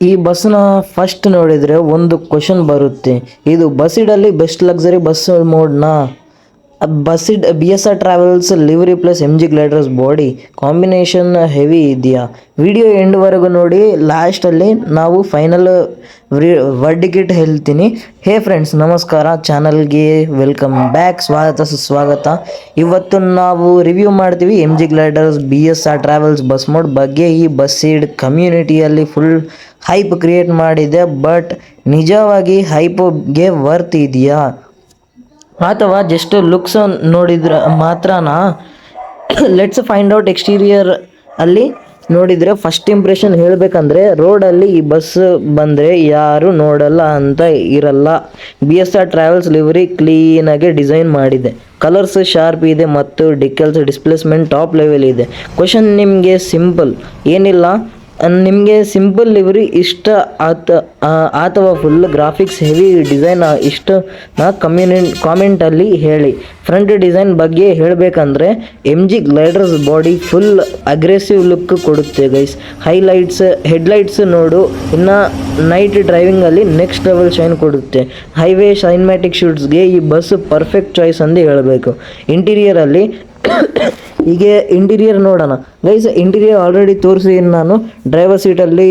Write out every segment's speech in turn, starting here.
ಈ ಬಸ್ನ ಫಸ್ಟ್ ನೋಡಿದರೆ ಒಂದು ಕ್ವಶನ್ ಬರುತ್ತೆ, ಇದು ಬಸ್ಸಿಡಲ್ಲಿ ಬೆಸ್ಟ್ ಲಕ್ಸರಿ ಬಸ್ ಮೋಡ್ನಾ? Bussid BSR travels livery plus MG gliders body combination heavy ಇದೆಯಾ? ವಿಡಿಯೋ ಎಂಡ್ವರೆಗೂ ನೋಡಿ, ಲಾಸ್ಟಲ್ಲಿ ನಾವು ಫೈನಲ್ ವರ್ಡಿಕ್ಟ್ ಹೇಳ್ತೀನಿ. ಹೇ ಫ್ರೆಂಡ್ಸ್, ನಮಸ್ಕಾರ, ಚಾನಲ್ಗೆ ವೆಲ್ಕಮ್ ಬ್ಯಾಕ್, ಸ್ವಾಗತ ಸುಸ್ವಾಗತ. ಇವತ್ತು ನಾವು ರಿವ್ಯೂ ಮಾಡ್ತೀವಿ MG gliders BSR travels bus mode ಬಗ್ಗೆ. ಈ ಬಸ್ಸಿಡ್ ಕಮ್ಯುನಿಟಿಯಲ್ಲಿ ಫುಲ್ ಹೈಪ್ ಕ್ರಿಯೇಟ್ ಮಾಡಿದೆ, ಬಟ್ ನಿಜವಾಗಿ ಹೈಪ್ಗೆ ವರ್ತ್ ಇದೆಯಾ ಅಥವಾ ಜಸ್ಟ್ ಲುಕ್ಸ್ ನೋಡಿದ್ರೆ ಮಾತ್ರನಾ? Let's find out. ಎಕ್ಸ್ಟೀರಿಯರ್ ಅಲ್ಲಿ ನೋಡಿದರೆ ಫಸ್ಟ್ ಇಂಪ್ರೆಷನ್ ಹೇಳಬೇಕಂದ್ರೆ, ರೋಡಲ್ಲಿ ಈ ಬಸ್ ಬಂದರೆ ಯಾರು ನೋಡಲ್ಲ ಅಂತ ಇರಲ್ಲ. BSR ಟ್ರಾವೆಲ್ಸ್ ಲಿವರಿ ಕ್ಲೀನಾಗಿ ಡಿಸೈನ್ ಮಾಡಿದೆ, ಕಲರ್ಸ್ ಶಾರ್ಪ್ ಇದೆ ಮತ್ತು ಡಿಕೆಲ್ಸ್ ಡಿಸ್ಪ್ಲೇಸ್ಮೆಂಟ್ ಟಾಪ್ ಲೆವೆಲ್ ಇದೆ. ಕ್ವಶನ್ ನಿಮಗೆ ಸಿಂಪಲ್, ಏನಿಲ್ಲ, ನಿಮಗೆ ಸಿಂಪಲ್ ಲಿವರಿ ಇಷ್ಟ ಅಥವಾ ಫುಲ್ ಗ್ರಾಫಿಕ್ಸ್ ಹೆವಿ ಡಿಸೈನ್ ಇಷ್ಟ ಕಾಮೆಂಟಲ್ಲಿ ಹೇಳಿ. ಫ್ರಂಟ್ ಡಿಸೈನ್ ಬಗ್ಗೆ ಹೇಳಬೇಕಂದ್ರೆ, MG gliders body full aggressive look ಕೊಡುತ್ತೆ ಗೈಸ್. ಹೆಡ್ಲೈಟ್ಸ್ ನೋಡು, ಇನ್ನು ನೈಟ್ ಡ್ರೈವಿಂಗಲ್ಲಿ ನೆಕ್ಸ್ಟ್ ಲೆವೆಲ್ ಶೈನ್ ಕೊಡುತ್ತೆ. ಹೈವೇ ಸೈನ್ಮ್ಯಾಟಿಕ್ ಶೂಟ್ಸ್ಗೆ ಈ ಬಸ್ ಪರ್ಫೆಕ್ಟ್ ಚಾಯ್ಸ್ ಅಂತ ಹೇಳಬೇಕು. ಇಂಟೀರಿಯರಲ್ಲಿ ಹೀಗೆ ಇಂಟೀರಿಯರ್ ನೋಡೋಣ ಗೈಸ್. ಇಂಟೀರಿಯರ್ ಆಲ್ರೆಡಿ ತೋರಿಸಿದ್ದೀನಿ ನಾನು. ಡ್ರೈವರ್ ಸೀಟಲ್ಲಿ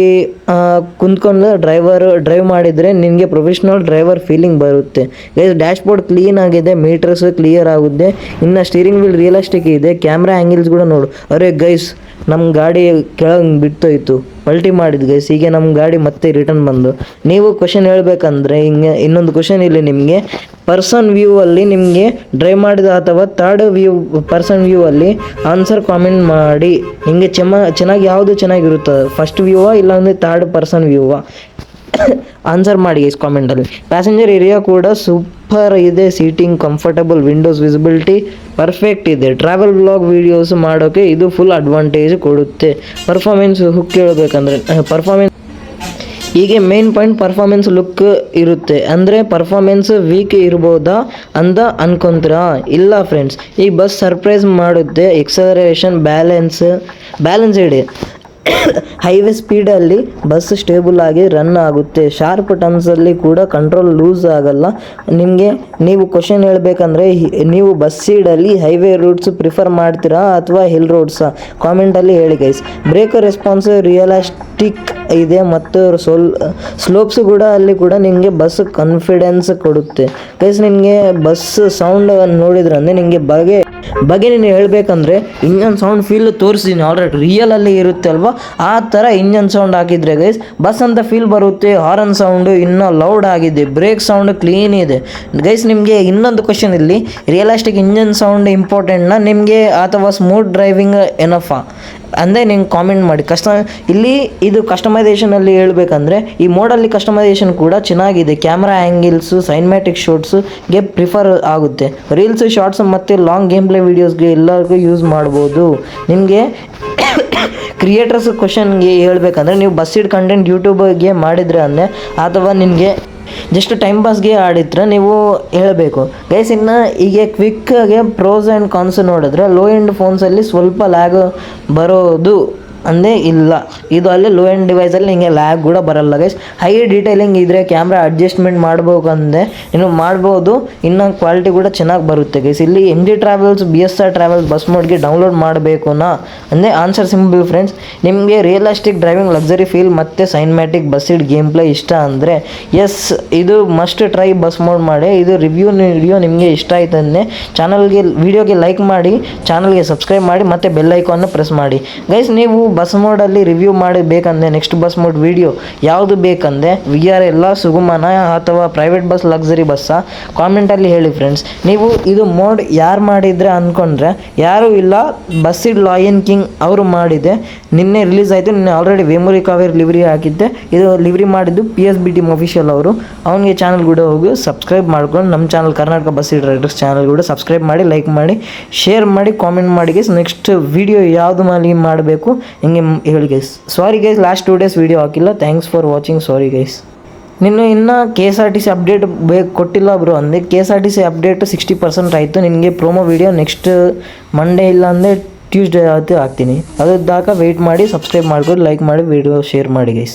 ಕುಂತ್ಕೊಂಡು ಡ್ರೈವ್ ಮಾಡಿದರೆ ನಿನಗೆ ಪ್ರೊಫೆಷ್ನಲ್ ಡ್ರೈವರ್ ಫೀಲಿಂಗ್ ಬರುತ್ತೆ ಗೈಸ್. ಡ್ಯಾಶ್ಬೋರ್ಡ್ ಕ್ಲೀನ್ ಆಗಿದೆ, ಮೀಟರ್ಸ್ ಕ್ಲಿಯರ್ ಆಗುತ್ತೆ. ಇನ್ನು ಸ್ಟೀರಿಂಗ್ ವೀಲ್ ರಿಯಲಿಸ್ಟಿಕ್ ಇದೆ. ಕ್ಯಾಮ್ರಾ ಆ್ಯಂಗಲ್ಸ್ ಕೂಡ ನೋಡು. ಅರೆ ಗೈಸ್, ನಮ್ಮ ಗಾಡಿ ಕೆಳಗೆ ಬಿಟ್ಟೋಯ್ತು, ಪಲ್ಟಿ ಮಾಡಿದ್ದು ಗೈಸ್. ಹೀಗೆ ನಮ್ಮ ಗಾಡಿ ಮತ್ತೆ ರಿಟರ್ನ್ ಬಂದು. ನೀವು ಕ್ವಶನ್ ಹೇಳ್ಬೇಕಂದ್ರೆ, ಹಿಂಗೆ ಇನ್ನೊಂದು ಕ್ವಶನ್ ಇಲ್ಲಿ ನಿಮಗೆ. ಪರ್ಸನ್ ವ್ಯೂ ಅಲ್ಲಿ ನಿಮಗೆ ಡ್ರೈವ್ ಮಾಡಿದ ಅಥವಾ ಥರ್ಡ್ ಪರ್ಸನ್ ವ್ಯೂ ಅಲ್ಲಿ ಆನ್ಸರ್ ಕಾಮೆಂಟ್ ಮಾಡಿ. ಹಿಂಗೆ ಚೆನ್ನಾಗಿ ಯಾವುದು ಚೆನ್ನಾಗಿರುತ್ತದೆ, ಫಸ್ಟ್ ವ್ಯೂವಾ ಇಲ್ಲ ಅಂದರೆ ಥರ್ಡ್ ಪರ್ಸನ್ ವ್ಯೂವಾ? ಆನ್ಸರ್ ಮಾಡಿ ಗೈಸ್ ಕಾಮೆಂಟಲ್ಲಿ. ಪ್ಯಾಸೆಂಜರ್ ಏರಿಯಾ ಕೂಡ ಸೂಪರ್ ಇದೆ, seating comfortable, Windows visibility perfect ಇದೆ. ಟ್ರಾವೆಲ್ ಬ್ಲಾಗ್ ವೀಡಿಯೋಸ್ ಮಾಡೋಕ್ಕೆ ಇದು ಫುಲ್ ಅಡ್ವಾಂಟೇಜ್ ಕೊಡುತ್ತೆ. ಪರ್ಫಾರ್ಮೆನ್ಸ್ ಹುಕ್ ಹೇಳ್ಬೇಕಂದ್ರೆ, ಹೀಗೆ ಮೇನ್ ಪಾಯಿಂಟ್ ಪರ್ಫಾರ್ಮೆನ್ಸ್ ಲುಕ್ ಇರುತ್ತೆ. ಅಂದರೆ ಪರ್ಫಾರ್ಮೆನ್ಸ್ ವೀಕ್ ಇರ್ಬೋದಾ ಅಂತ ಅನ್ಕೊಂತೀರಾ? ಇಲ್ಲ ಫ್ರೆಂಡ್ಸ್, ಈ ಬಸ್ ಸರ್ಪ್ರೈಸ್ ಮಾಡುತ್ತೆ. ಎಕ್ಸಲರೇಷನ್ ಬ್ಯಾಲೆನ್ಸ್ ಇದೆ. ಹೈವೇ ಸ್ಪೀಡಲ್ಲಿ ಬಸ್ ಸ್ಟೇಬಲ್ ಆಗಿ ರನ್ ಆಗುತ್ತೆ. ಶಾರ್ಪ್ ಟರ್ನ್ಸಲ್ಲಿ ಕೂಡ ಕಂಟ್ರೋಲ್ ಲೂಸ್ ಆಗಲ್ಲ ನಿಮಗೆ. ನೀವು ಕ್ವಶನ್ ಹೇಳಬೇಕಂದ್ರೆ, ನೀವು ಬಸ್ ಸೀಡಲ್ಲಿ ಹೈವೇ ರೂಟ್ಸ್ ಪ್ರಿಫರ್ ಮಾಡ್ತೀರಾ ಅಥವಾ ಹಿಲ್ ರೋಡ್ಸಾ? ಕಾಮೆಂಟಲ್ಲಿ ಹೇಳಿ ಗೈಸ್. ಬ್ರೇಕ್ ರೆಸ್ಪಾನ್ಸ್ ರಿಯಲಿಸ್ಟಿಕ್ ಇದೆ ಮತ್ತು ಸ್ಲೋಪ್ಸ್ ಕೂಡ ಅಲ್ಲಿ ಕೂಡ ನಿಮಗೆ ಬಸ್ ಕಾನ್ಫಿಡೆನ್ಸ್ ಕೊಡುತ್ತೆ ಗೈಸ್. ನಿಮಗೆ ಬಸ್ ಸೌಂಡ್ ನೋಡಿದ್ರಂದ್ರೆ ನಿಮಗೆ ಬಗ್ಗೆ ನೀನು ಹೇಳಬೇಕಂದ್ರೆ, ಇಂಜನ್ ಸೌಂಡ್ ಫೀಲ್ ತೋರಿಸಿದ್ದೀನಿ ಆಲ್ರೆಡಿ. ರಿಯಲಲ್ಲಿ ಇರುತ್ತೆ ಅಲ್ವಾ, ಆ ಥರ ಇಂಜನ್ ಸೌಂಡ್ ಹಾಕಿದರೆ ಗೈಸ್ ಬಸ್ ಅಂತ ಫೀಲ್ ಬರುತ್ತೆ. ಹಾರನ್ ಸೌಂಡು ಇನ್ನೂ ಲೌಡ್ ಆಗಿದೆ, ಬ್ರೇಕ್ ಸೌಂಡ್ ಕ್ಲೀನ್ ಇದೆ ಗೈಸ್. ನಿಮಗೆ ಇನ್ನೊಂದು ಕ್ವಶನ್ ಇಲ್ಲಿ, ರಿಯಲಿಸ್ಟಿಕ್ ಇಂಜನ್ ಸೌಂಡ್ ಇಂಪಾರ್ಟೆಂಟ್ನಾ ನಿಮಗೆ ಅಥವಾ ಸ್ಮೂತ್ ಡ್ರೈವಿಂಗ್ ಎನಫಾ ಅಂದರೆ ನಿಂಗೆ ಕಾಮೆಂಟ್ ಮಾಡಿ. ಇಲ್ಲಿ ಇದು ಕಸ್ಟಮೈಸೇಷನಲ್ಲಿ ಹೇಳಬೇಕಂದ್ರೆ, ಈ ಮೋಡಲ್ಲಿ ಕಸ್ಟಮೈಸೇಷನ್ ಕೂಡ ಚೆನ್ನಾಗಿದೆ. ಕ್ಯಾಮ್ರಾ ಆ್ಯಂಗಿಲ್ಸು ಸೈನ್ಮ್ಯಾಟಿಕ್ ಶೂಟ್ಸ್ಗೆ ಪ್ರಿಫರ್ ಆಗುತ್ತೆ. ರೀಲ್ಸ್, ಶಾರ್ಟ್ಸ್ ಮತ್ತು ಲಾಂಗ್ ಗೇಮ್ ಪ್ಲೇ ವೀಡಿಯೋಸ್ಗೆ ಎಲ್ಲರಿಗೂ ಯೂಸ್ ಮಾಡ್ಬೋದು. ನಿಮಗೆ ಕ್ರಿಯೇಟರ್ಸ್ ಕ್ವಶನ್ಗೆ ಹೇಳ್ಬೇಕಂದ್ರೆ, ನೀವು ಬಸ್ಸಿಡ್ ಕಂಟೆಂಟ್ ಯೂಟ್ಯೂಬ್ಗೆ ಮಾಡಿದರೆ ಅಂದರೆ ಅಥವಾ ನಿಮಗೆ ಜಸ್ಟ್ ಟೈಮ್ ಪಾಸ್ಗೆ ಆಡಿದ್ರೆ ನೀವು ಹೇಳಬೇಕು ಗೈಸ್. ಇನ್ನು ಹೀಗೆ ಕ್ವಿಕ್ಕಾಗೆ ಪ್ರೋಸ್ ಆ್ಯಂಡ್ ಕಾನ್ಸ್ ನೋಡಿದ್ರೆ, ಲೋ ಎಂಡ್ ಫೋನ್ಸಲ್ಲಿ ಸ್ವಲ್ಪ ಲ್ಯಾಗ್ ಬರೋದು ಅಂದರೆ ಇಲ್ಲ. ಇದು ಅಲ್ಲಿ ಲೋ ಎಂಡ್ ಡಿವೈಸಲ್ಲಿ ನಿಮಗೆ ಲ್ಯಾಗ್ ಕೂಡ ಬರಲ್ಲ ಗೈಸ್. ಹೈ ಡೀಟೇಲಿಂಗ್ ಇದ್ದರೆ ಕ್ಯಾಮ್ರಾ ಅಡ್ಜಸ್ಟ್ಮೆಂಟ್ ಮಾಡ್ಬೇಕಂದ್ರೆ ಇನ್ನು ಮಾಡ್ಬೋದು. ಇನ್ನು ಕ್ವಾಲಿಟಿ ಕೂಡ ಚೆನ್ನಾಗಿ ಬರುತ್ತೆ ಗೈಸ್. ಇಲ್ಲಿ MG travels BSR travels bus ಮೋಡ್ಗೆ ಡೌನ್ಲೋಡ್ ಮಾಡಬೇಕುನಾ ಅಂದರೆ ಆನ್ಸರ್ ಸಿಂಪಲ್ ಫ್ರೆಂಡ್ಸ್. ನಿಮಗೆ ರಿಯಲಿಸ್ಟಿಕ್ ಡ್ರೈವಿಂಗ್, ಲಕ್ಸರಿ ಫೀಲ್ ಮತ್ತು ಸೈನ್ಮ್ಯಾಟಿಕ್ ಬಸ್ಸಿಡ್ ಗೇಮ್ ಪ್ಲೇ ಇಷ್ಟ ಅಂದರೆ ಎಸ್, ಇದು ಮಸ್ಟ್ ಟ್ರೈ ಬಸ್ ಮೋಡ್ ಮಾಡಿ. ಇದು ವಿಡಿಯೋ ನಿಮಗೆ ಇಷ್ಟ ಆಯ್ತು ಅಂದರೆ ವಿಡಿಯೋಗೆ ಲೈಕ್ ಮಾಡಿ, ಚಾನಲ್ಗೆ ಸಬ್ಸ್ಕ್ರೈಬ್ ಮಾಡಿ ಮತ್ತು ಬೆಲ್ ಐಕಾನ್ನ ಪ್ರೆಸ್ ಮಾಡಿ ಗೈಸ್. ನೀವು ಬಸ್ ಮೋಡಲ್ಲಿ ರಿವ್ಯೂ ಮಾಡಬೇಕಂದ್ರೆ ನೆಕ್ಸ್ಟ್ ಬಸ್ ಮೋಡ್ ವಿಡಿಯೋ ಯಾವುದು ಬೇಕಂದರೆ, VR ಎಲ್ಲ ಸುಗಮನ ಅಥವಾ ಪ್ರೈವೇಟ್ ಬಸ್, ಲಕ್ಸರಿ ಬಸ್ಸಾ? ಕಾಮೆಂಟಲ್ಲಿ ಹೇಳಿ ಫ್ರೆಂಡ್ಸ್. ನೀವು ಇದು ಮೋಡ್ ಯಾರು ಮಾಡಿದರೆ ಅಂದ್ಕೊಂಡ್ರೆ ಯಾರೂ ಇಲ್ಲ, ಬಸ್ಸಿಡ್ ಲಾಯನ್ ಕಿಂಗ್ ಅವರು ಮಾಡಿದೆ. ನಿನ್ನೆ ರಿಲೀಸ್ ಆಯಿತು. ನಿನ್ನೆ ಆಲ್ರೆಡಿ ವೇಮೂರಿ ಕಾವೇರಿ ಲಿವರಿ ಹಾಕಿದ್ದೆ. ಇದು ಲಿವರಿ ಮಾಡಿದ್ದು PSB ಟೀಮ್ ಅಫಿಷಿಯಲ್ ಅವರು. ಅವನಿಗೆ ಚಾನಲ್ ಕೂಡ ಹೋಗಿ ಸಬ್ಸ್ಕ್ರೈಬ್ ಮಾಡ್ಕೊಂಡು, ನಮ್ಮ channel Karnataka Bussid riders channel ಕೂಡ ಸಬ್ಸ್ಕ್ರೈಬ್ ಮಾಡಿ, ಲೈಕ್ ಮಾಡಿ, ಶೇರ್ ಮಾಡಿ, ಕಾಮೆಂಟ್ ಮಾಡಿ ಗೈಸ್. ನೆಕ್ಸ್ಟ್ ವಿಡಿಯೋ ಯಾವುದು ಮಾಡಬೇಕು ಹಿಂಗೆ ಹೇಳಿ guys. Sorry guys, last 2 days video ಹಾಕಿಲ್ಲ. Thanks for watching. Sorry guys. ಇನ್ನು KSRTC ಅಪ್ಡೇಟ್ ಕೊಟ್ಟಿಲ್ಲ ಬ್ರೋ ಅಂದರೆ, KSRTC ಅಪ್ಡೇಟ್ 60% ಆಯಿತು. ನಿನಗೆ ಪ್ರೋಮೋ ವಿಡಿಯೋ ನೆಕ್ಸ್ಟ್ ಮಂಡೇ ಇಲ್ಲ ಅಂದರೆ ಟ್ಯೂಸ್ಡೇ ಹಾಕ್ತೀನಿ. ಅದಾಕ ವೆಯ್ಟ್ ಮಾಡಿ, ಸಬ್ಸ್ಕ್ರೈಬ್ ಮಾಡ್ಕೊಂಡು, ಲೈಕ್ ಮಾಡಿ, ವಿಡಿಯೋ ಶೇರ್ ಮಾಡಿ ಗೈಸ್.